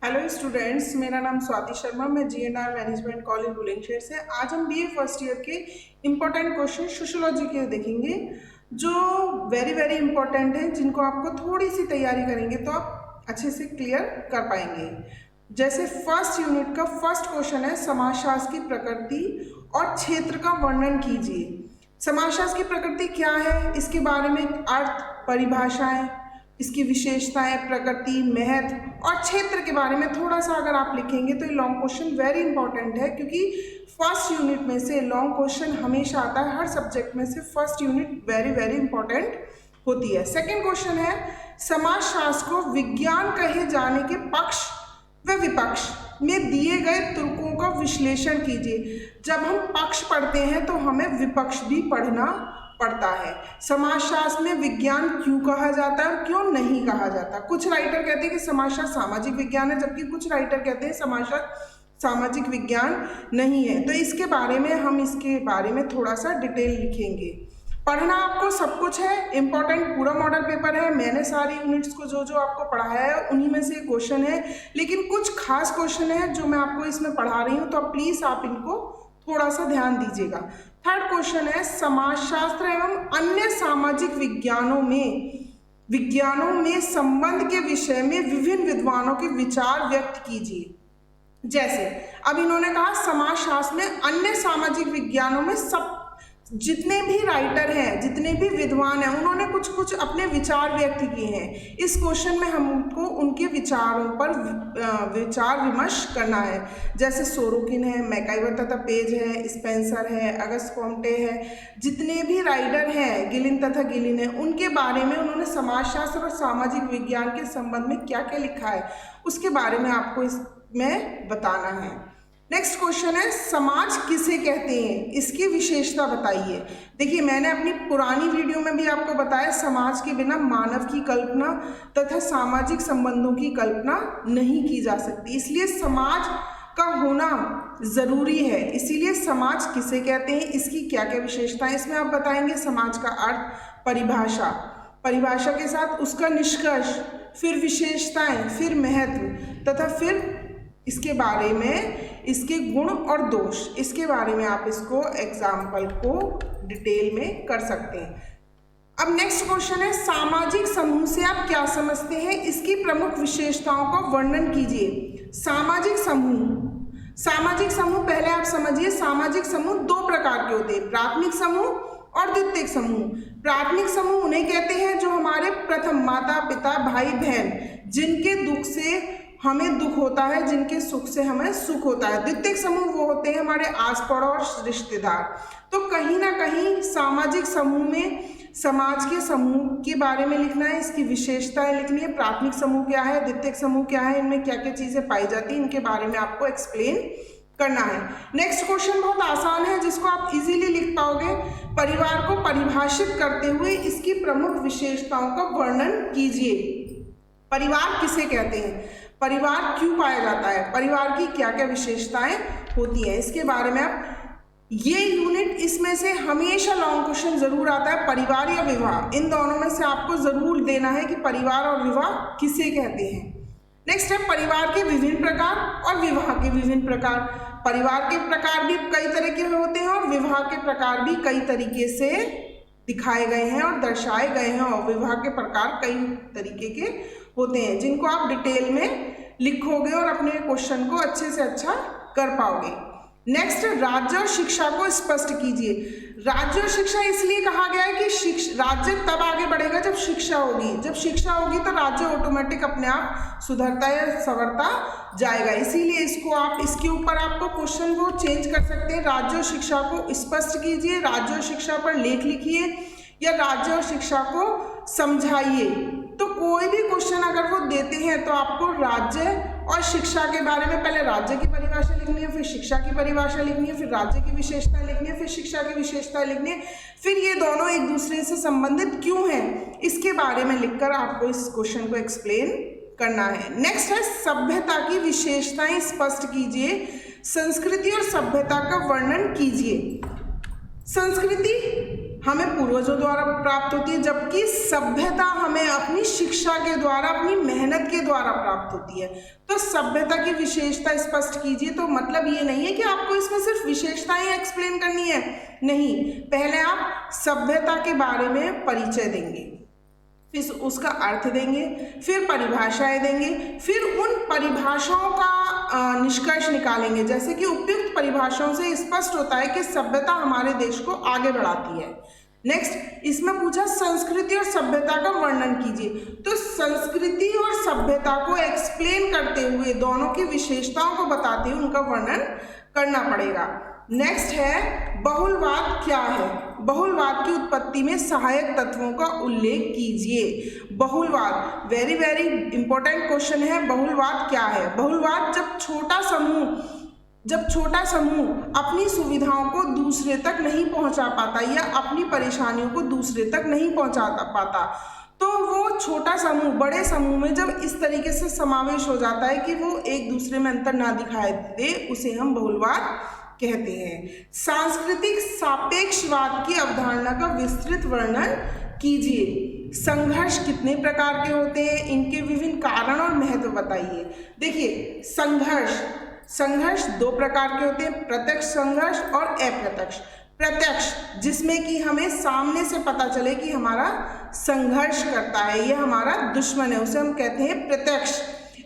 Hello students, मेरा नाम स्वाति शर्मा। मैं जीएनआर मैनेजमेंट कॉलेज बुलंदशहर से। आज हम बीए फर्स्ट ईयर के इम्पोर्टेंट क्वेश्चन सोशियोलॉजी के देखेंगे, जो वेरी वेरी इंपॉर्टेंट है, जिनको आपको थोड़ी सी तैयारी करेंगे तो आप अच्छे से क्लियर कर पाएंगे। जैसे फर्स्ट यूनिट का फर्स्ट क्वेश्चन है, समाजशास्त्र की प्रकृति और क्षेत्र का वर्णन कीजिए। समाजशास्त्र की प्रकृति क्या है, इसके बारे में अर्थ, परिभाषाएं, इसकी विशेषताएं, प्रकृति, महत्व और क्षेत्र के बारे में थोड़ा सा अगर आप लिखेंगे तो ये लॉन्ग क्वेश्चन वेरी इंपॉर्टेंट है, क्योंकि फर्स्ट यूनिट में से लॉन्ग क्वेश्चन हमेशा आता है। हर सब्जेक्ट में से first unit very very important होती है। सेकेंड क्वेश्चन है, समाजशास्त्र को विज्ञान कहे जाने के पक्ष व विपक्ष में दिए गए तुर्कों का विश्लेषण कीजिए। जब हम पक्ष पढ़ते हैं तो हमें विपक्ष भी पढ़ना पड़ता है। समाजशास्त्र में विज्ञान क्यों कहा जाता है और क्यों नहीं कहा जाता। कुछ राइटर कहते हैं कि समाजशास्त्र सामाजिक विज्ञान है, जबकि कुछ राइटर कहते हैं समाजशास्त्र सामाजिक विज्ञान नहीं है। तो इसके बारे में हम इसके बारे में थोड़ा सा डिटेल लिखेंगे। पढ़ना आपको सब कुछ है, इंपॉर्टेंट पूरा मॉडल पेपर है। मैंने सारी यूनिट्स को जो जो आपको पढ़ाया है उन्हीं में से क्वेश्चन है, लेकिन कुछ खास क्वेश्चन है जो मैं आपको इसमें पढ़ा रही हूँ, तो प्लीज़ आप इनको थोड़ा सा ध्यान दीजिएगा। थर्ड क्वेश्चन है, समाजशास्त्र एवं अन्य सामाजिक विज्ञानों में संबंध के विषय में विभिन्न विद्वानों के विचार व्यक्त कीजिए। जैसे अब इन्होंने कहा समाजशास्त्र में अन्य सामाजिक विज्ञानों में सब जितने भी राइटर हैं, जितने भी विद्वान हैं, उन्होंने कुछ कुछ अपने विचार व्यक्त किए हैं। इस क्वेश्चन में हमको उनके विचारों पर विचार विमर्श करना है। जैसे सोरोकिन है, मैकाइवर तथा पेज है, स्पेंसर है, अगस्त कॉम्टे है, जितने भी राइटर हैं, गिलिन तथा गिलिन है, उनके बारे में उन्होंने समाजशास्त्र और सामाजिक विज्ञान के संबंध में क्या क्या लिखा है, उसके बारे में आपको इसमें बताना है। नेक्स्ट क्वेश्चन है, समाज किसे कहते हैं, इसकी विशेषता बताइए। देखिए, मैंने अपनी पुरानी वीडियो में भी आपको बताया, समाज के बिना मानव की कल्पना तथा सामाजिक संबंधों की कल्पना नहीं की जा सकती, इसलिए समाज का होना जरूरी है। इसीलिए समाज किसे कहते हैं, इसकी क्या क्या विशेषताएं, इसमें आप बताएंगे। समाज का अर्थ, परिभाषा, परिभाषा के साथ उसका निष्कर्ष, फिर विशेषताएं, फिर महत्व तथा फिर इसके बारे में इसके गुण और दोष, इसके बारे में आप इसको एग्जाम्पल को डिटेल में कर सकते हैं। अब नेक्स्ट क्वेश्चन है, सामाजिक समूह से आप क्या समझते हैं, इसकी प्रमुख विशेषताओं का वर्णन कीजिए। सामाजिक समूह, सामाजिक समूह पहले आप समझिए, सामाजिक समूह दो प्रकार के होते हैं, प्राथमिक समूह और द्वितीयक समूह। प्राथमिक समूह उन्हें कहते हैं जो हमारे प्रथम माता पिता भाई बहन, जिनके दुख से हमें दुख होता है, जिनके सुख से हमें सुख होता है। द्वितीयक समूह वो होते हैं हमारे आस पड़ोस रिश्तेदार। तो कहीं ना कहीं सामाजिक समूह में समाज के समूह के बारे में लिखना है, इसकी विशेषताएं लिखनी है। प्राथमिक समूह क्या है, द्वितीयक समूह क्या है, इनमें क्या क्या चीजें पाई जाती हैं, इनके बारे में आपको एक्सप्लेन करना है। नेक्स्ट क्वेश्चन बहुत आसान है, जिसको आप इजीली लिख पाओगे। परिवार को परिभाषित करते हुए इसकी प्रमुख विशेषताओं का वर्णन कीजिए। परिवार किसे कहते हैं, परिवार क्यों पाया जाता है, परिवार की क्या क्या विशेषताएं होती हैं, इसके बारे में आप, ये यूनिट इसमें से हमेशा लॉन्ग क्वेश्चन जरूर आता है। परिवार या विवाह, इन दोनों में से आपको जरूर देना है कि परिवार और विवाह किसे कहते हैं। नेक्स्ट है, परिवार के विभिन्न प्रकार और विवाह के विभिन्न प्रकार। परिवार के प्रकार भी कई तरह के होते हैं और विवाह के प्रकार भी कई तरीके से दिखाए गए हैं और दर्शाए गए हैं, और विवाह के प्रकार कई तरीके के होते हैं, जिनको आप डिटेल में लिखोगे और अपने क्वेश्चन को अच्छे से अच्छा कर पाओगे। नेक्स्ट, राज्य और शिक्षा को स्पष्ट कीजिए। राज्य और शिक्षा इसलिए कहा गया है कि राज्य तब आगे बढ़ेगा जब शिक्षा होगी। जब शिक्षा होगी तो राज्य ऑटोमेटिक अपने आप सुधरता या संवरता जाएगा। इसीलिए इसको आप, इसके ऊपर आपको क्वेश्चन को चेंज कर सकते हैं। राज्य और शिक्षा को स्पष्ट कीजिए, राज्य और शिक्षा पर लेख लिखिए, या राज्य और शिक्षा को समझाइए। तो कोई भी क्वेश्चन अगर वो देते हैं तो आपको राज्य और शिक्षा के बारे में पहले राज्य की परिभाषा लिखनी है, फिर शिक्षा की परिभाषा लिखनी है, फिर राज्य की विशेषताएं लिखनी है, फिर शिक्षा की विशेषताएं लिखनी है, फिर ये दोनों एक दूसरे से संबंधित क्यों हैं, इसके बारे में लिखकर आपको इस क्वेश्चन को एक्सप्लेन करना है। नेक्स्ट है, सभ्यता की विशेषताएं स्पष्ट कीजिए। संस्कृति और सभ्यता का वर्णन कीजिए। संस्कृति हमें पूर्वजों द्वारा प्राप्त होती है, जबकि सभ्यता हमें अपनी शिक्षा के द्वारा, अपनी मेहनत के द्वारा प्राप्त होती है। तो सभ्यता की विशेषता स्पष्ट कीजिए। तो मतलब ये नहीं है कि आपको इसमें सिर्फ विशेषताएं एक्सप्लेन करनी है, नहीं, पहले आप सभ्यता के बारे में परिचय देंगे, फिर उसका अर्थ देंगे, फिर परिभाषाएं देंगे, फिर उन परिभाषाओं का निष्कर्ष निकालेंगे। जैसे कि उपयुक्त परिभाषाओं से स्पष्ट होता है कि सभ्यता हमारे देश को आगे बढ़ाती है। नेक्स्ट, इसमें पूछा संस्कृति और सभ्यता का वर्णन कीजिए। तो संस्कृति और सभ्यता को एक्सप्लेन करते हुए, दोनों की विशेषताओं को बताते हुए उनका वर्णन करना पड़ेगा। नेक्स्ट है बहुलवाद क्या है। बहुलवाद की उत्पत्ति में सहायक तत्वों का उल्लेख कीजिए। बहुलवाद वेरी वेरी इंपॉर्टेंट क्वेश्चन है। बहुलवाद क्या है? बहुलवाद जब छोटा समूह अपनी सुविधाओं को दूसरे तक नहीं पहुंचा पाता या अपनी परेशानियों को दूसरे तक नहीं पहुंचा पाता, तो वो छोटा समूह बड़े समूह में जब इस तरीके से समावेश हो जाता है कि वो एक दूसरे में अंतर ना दिखाई दे, उसे हम बहुलवाद कहते हैं। सांस्कृतिक सापेक्षवाद की अवधारणा का विस्तृत वर्णन कीजिए। संघर्ष कितने प्रकार के होते हैं, इनके विभिन्न कारण और महत्व बताइए। देखिए, संघर्ष दो प्रकार के होते हैं, प्रत्यक्ष संघर्ष और अप्रत्यक्ष। प्रत्यक्ष जिसमें कि हमें सामने से पता चले कि हमारा संघर्ष करता है, यह हमारा दुश्मन है, उसे हम कहते हैं प्रत्यक्ष।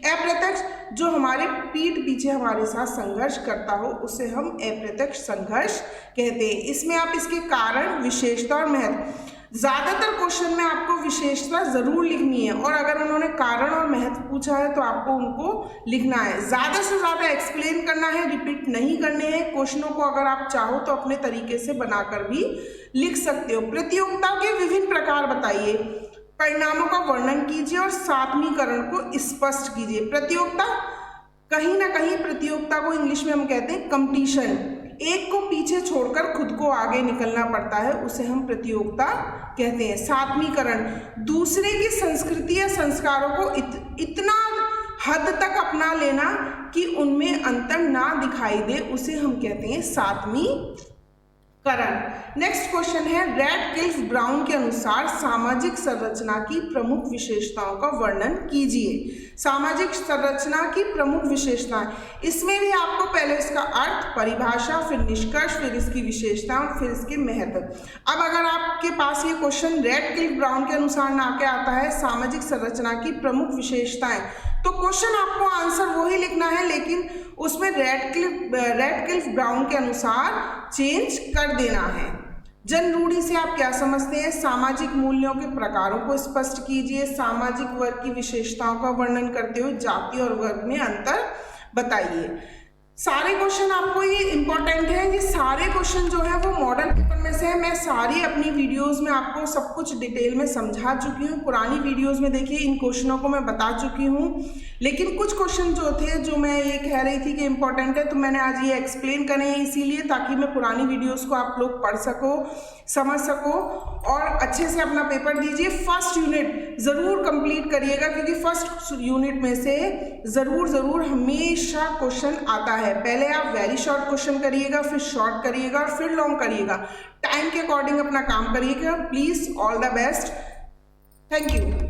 अप्रत्यक्ष जो हमारे पीठ पीछे हमारे साथ संघर्ष करता हो, उसे हम अप्रत्यक्ष संघर्ष कहते हैं। इसमें आप इसके कारण, विशेषता और महत्व, ज़्यादातर क्वेश्चन में आपको विशेषता ज़रूर लिखनी है, और अगर उन्होंने कारण और महत्व पूछा है तो आपको उनको लिखना है। ज़्यादा से ज़्यादा एक्सप्लेन करना है, रिपीट नहीं करने हैं। क्वेश्चनों को अगर आप चाहो तो अपने तरीके से बनाकर भी लिख सकते हो। प्रतियोगिता के विभिन्न प्रकार बताइए, परिणामों का वर्णन कीजिए और सातवीकरण को स्पष्ट कीजिए। प्रतियोगिता, कहीं ना कहीं प्रतियोगिता को इंग्लिश में हम कहते हैं कंपटीशन। एक को पीछे छोड़कर खुद को आगे निकलना पड़ता है, उसे हम प्रतियोगिता कहते हैं। सातवीकरण, दूसरे की संस्कृति या संस्कारों को इतना हद तक अपना लेना कि उनमें अंतर ना दिखाई दे, उसे हम कहते हैं सातवीकरण। नेक्स्ट क्वेश्चन है, रैडक्लिफ ब्राउन के अनुसार सामाजिक संरचना की प्रमुख विशेषताओं का वर्णन कीजिए। सामाजिक संरचना की प्रमुख विशेषताएं, इसमें भी आपको पहले इसका अर्थ, परिभाषा, फिर निष्कर्ष, फिर इसकी विशेषताएं, फिर इसके महत्व। अब अगर आपके पास ये क्वेश्चन रैडक्लिफ ब्राउन के अनुसार ना के आता है सामाजिक संरचना की प्रमुख विशेषताएं, तो क्वेश्चन आपको आंसर वही लिखना है, लेकिन उसमें रैडक्लिफ ब्राउन के अनुसार चेंज कर देना है। जन रूढ़ि से आप क्या समझते हैं? सामाजिक मूल्यों के प्रकारों को स्पष्ट कीजिए। सामाजिक वर्ग की विशेषताओं का वर्णन करते हुए जाति और वर्ग में अंतर बताइए। सारे क्वेश्चन आपको ये इंपॉर्टेंट है, ये सारे क्वेश्चन जो है वो मॉडल पेपर में से है। मैं सारी अपनी वीडियोस में आपको सब कुछ डिटेल में समझा चुकी हूँ। पुरानी वीडियोस में देखिए इन क्वेश्चनों को मैं बता चुकी हूँ, लेकिन कुछ क्वेश्चन जो थे, जो मैं ये कह रही थी कि इम्पोर्टेंट है, तो मैंने आज ये एक्सप्लेन करे हैं, इसीलिए ताकि मैं पुरानी वीडियोज़ को आप लोग पढ़ सको, समझ सको और अच्छे से अपना पेपर दीजिए। फर्स्ट यूनिट ज़रूर कंप्लीट करिएगा, क्योंकि फर्स्ट यूनिट में से ज़रूर हमेशा क्वेश्चन आता है। पहले आप वेरी शॉर्ट क्वेश्चन करिएगा, फिर शॉर्ट करिएगा और फिर लॉन्ग करिएगा। टाइम के अकॉर्डिंग अपना काम करिएगा। Please, all the best. Thank you.